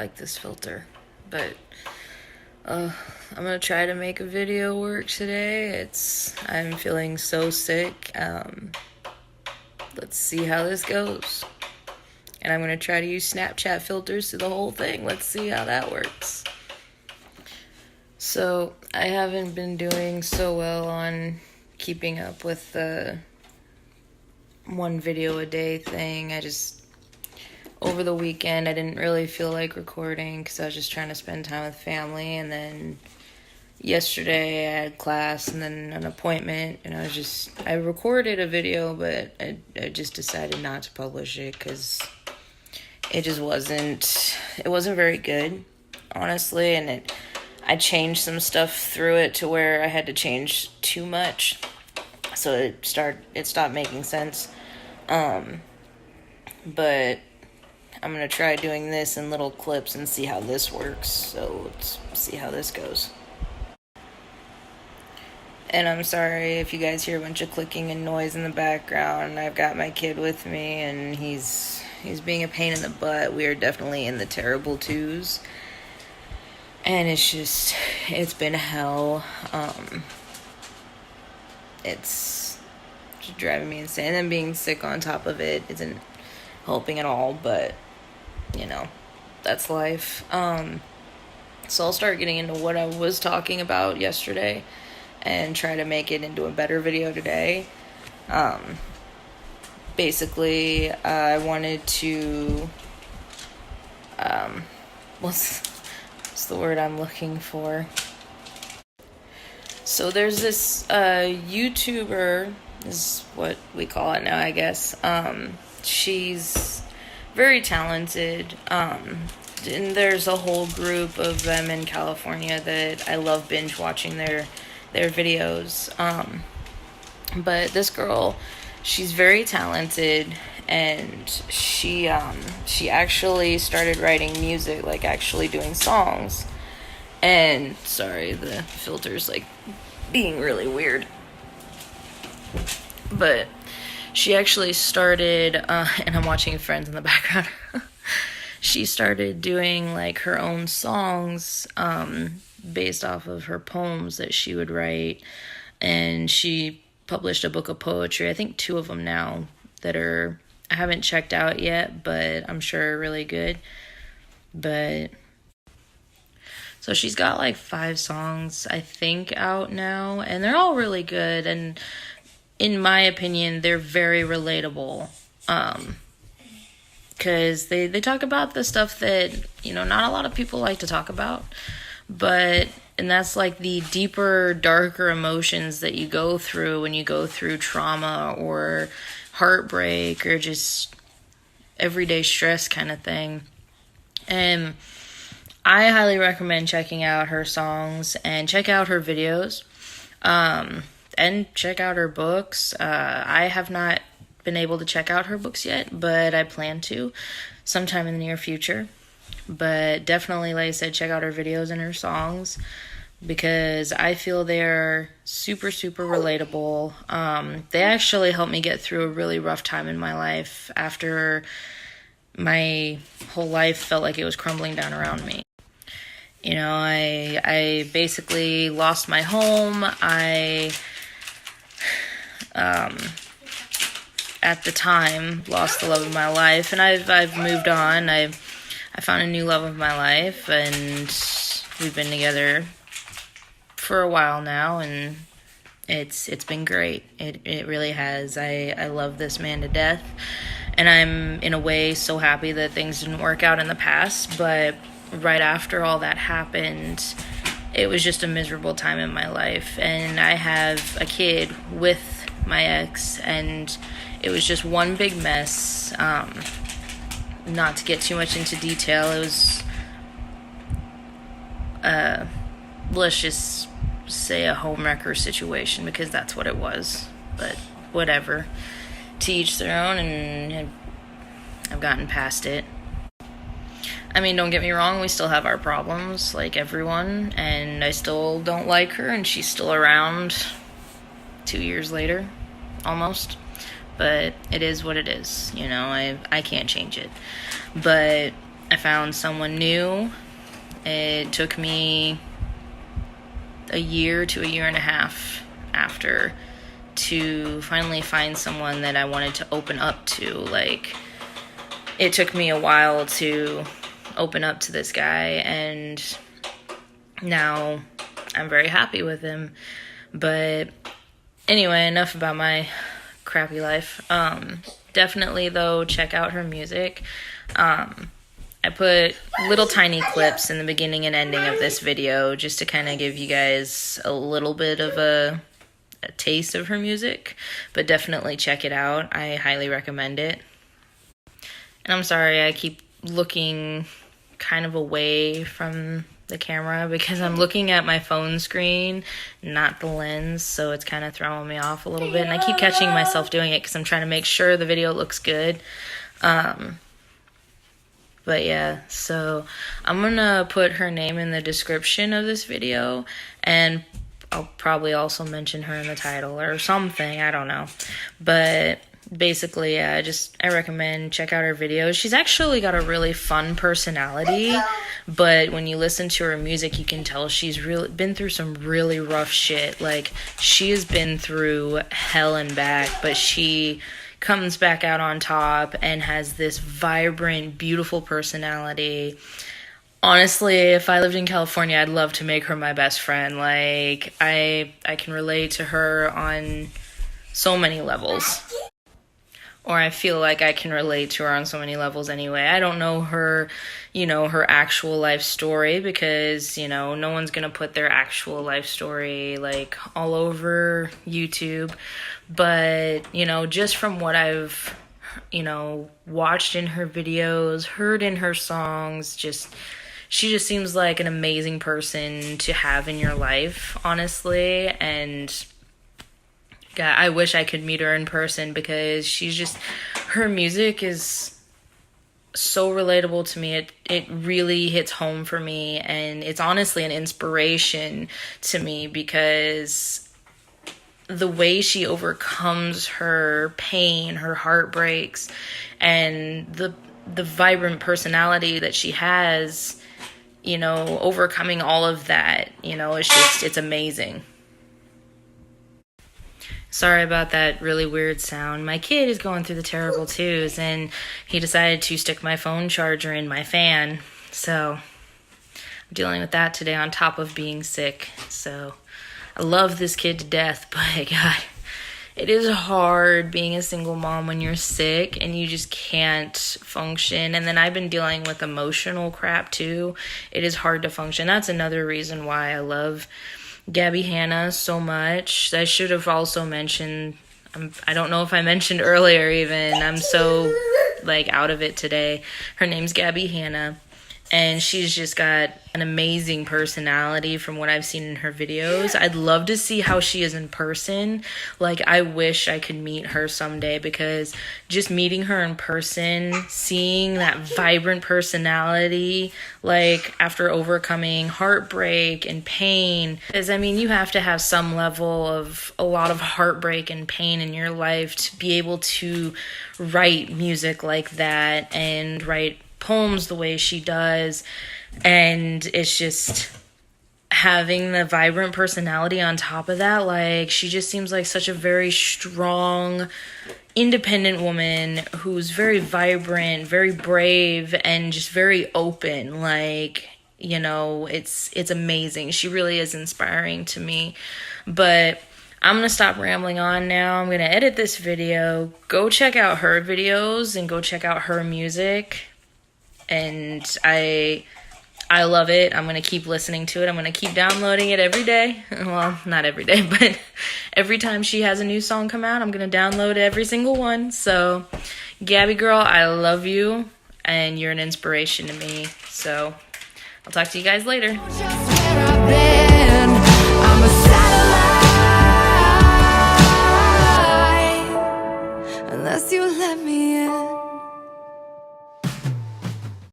like this filter, but I'm gonna try to make a video work today. I'm feeling so sick. Let's see how this goes. And I'm gonna try to use Snapchat filters to the whole thing. Let's see how that works. So I haven't been doing so well on keeping up with the one video a day thing. Over the weekend, I didn't really feel like recording because I was just trying to spend time with family. And then yesterday I had class and then an appointment, and I recorded a video, but I just decided not to publish it because it wasn't very good, honestly. And I changed some stuff through it to where I had to change too much. So it stopped making sense. But I'm going to try doing this in little clips and see how this works. So let's see how this goes. And I'm sorry if you guys hear a bunch of clicking and noise in the background. I've got my kid with me, and he's being a pain in the butt. We are definitely in the terrible twos. And it's been hell. It's just driving me insane. And then being sick on top of it isn't helping at all, but that's life. So I'll start getting into what I was talking about yesterday and try to make it into a better video today. Basically, I wanted to, what's the word I'm looking for? So there's this YouTuber, is what we call it now, I guess. She's very talented, and there's a whole group of them in California that I love binge watching their videos. But this girl, she's very talented, and she actually started writing music, like actually doing songs. And sorry, the filter's like being really weird. But she actually started, and I'm watching Friends in the background. She started doing like her own songs based off of her poems that she would write. And she published a book of poetry, I think 2 of them now, that I haven't checked out yet, but I'm sure are really good. But so she's got like 5 songs, I think, out now, and they're all really good. And in my opinion, they're very relatable. Because they talk about the stuff that, not a lot of people like to talk about. And that's like the deeper, darker emotions that you go through when you go through trauma or heartbreak or just everyday stress kind of thing. And I highly recommend checking out her songs and check out her videos. And check out her books. I have not been able to check out her books yet, but I plan to sometime in the near future. But definitely, like I said, check out her videos and her songs because I feel they're super, super relatable. They actually helped me get through a really rough time in my life after my whole life felt like it was crumbling down around me. I basically lost my home. At the time, lost the love of my life, and I've moved on. I found a new love of my life, and we've been together for a while now, and it's been great. It really has. I love this man to death, and I'm in a way so happy that things didn't work out in the past, but right after all that happened, it was just a miserable time in my life. And I have a kid with my ex, and it was just one big mess. Not to get too much into detail, it was let's just say a homewrecker situation, because that's what it was. But whatever, to each their own, and I've gotten past it. I mean, don't get me wrong, we still have our problems, like everyone, and I still don't like her, and she's still around 2 years later, almost. But it is what it is, I can't change it. But I found someone new. It took me a year to a year and a half after to finally find someone that I wanted to open up to. Like, it took me a while to open up to this guy, and now I'm very happy with him. But anyway, enough about my crappy life. Definitely, though, check out her music. I put little tiny clips in the beginning and ending of this video just to kind of give you guys a little bit of a taste of her music, but definitely check it out. I highly recommend it. And I'm sorry I keep looking kind of away from the camera because I'm looking at my phone screen, not the lens, so it's kind of throwing me off a little bit, and I keep catching myself doing it because I'm trying to make sure the video looks good. But yeah, so I'm gonna put her name in the description of this video, and I'll probably also mention her in the title or something, I don't know. But basically, yeah, I recommend check out her videos. She's actually got a really fun personality, but when you listen to her music, you can tell she's really been through some really rough shit. Like, she has been through hell and back, but she comes back out on top and has this vibrant, beautiful personality. Honestly, if I lived in California, I'd love to make her my best friend. Like, I can relate to her on so many levels. Or I feel like I can relate to her on so many levels anyway. I don't know her, her actual life story because, no one's going to put their actual life story, like, all over YouTube. But, just from what I've, watched in her videos, heard in her songs, she just seems like an amazing person to have in your life, honestly. And God, I wish I could meet her in person because her music is so relatable to me. It really hits home for me, and it's honestly an inspiration to me because the way she overcomes her pain, her heartbreaks, and the vibrant personality that she has, overcoming all of that, it's amazing. Sorry about that really weird sound. My kid is going through the terrible twos, and he decided to stick my phone charger in my fan. So I'm dealing with that today on top of being sick. So I love this kid to death, but God, it is hard being a single mom when you're sick and you just can't function. And then I've been dealing with emotional crap too. It is hard to function. That's another reason why I love Gabbie Hanna so much. I should have also mentioned, I don't know if I mentioned earlier even, I'm so out of it today. Her name's Gabbie Hanna, and she's just got an amazing personality from what I've seen in her videos. I'd love to see how she is in person. I wish I could meet her someday because just meeting her in person, seeing that vibrant personality, after overcoming heartbreak and pain, because you have to have some level of a lot of heartbreak and pain in your life to be able to write music like that and write poems the way she does. And it's just having the vibrant personality on top of that. She just seems like such a very strong, independent woman who's very vibrant, very brave, and just very open. It's amazing. She really is inspiring to me. But I'm going to stop rambling on now. I'm going to edit this video. Go check out her videos and go check out her music. And I love it. I'm going to keep listening to it. I'm going to keep downloading it every day. Well, not every day, but every time she has a new song come out, I'm going to download every single one. So, Gabbie girl, I love you, and you're an inspiration to me. So, I'll talk to you guys later. Unless you let me in.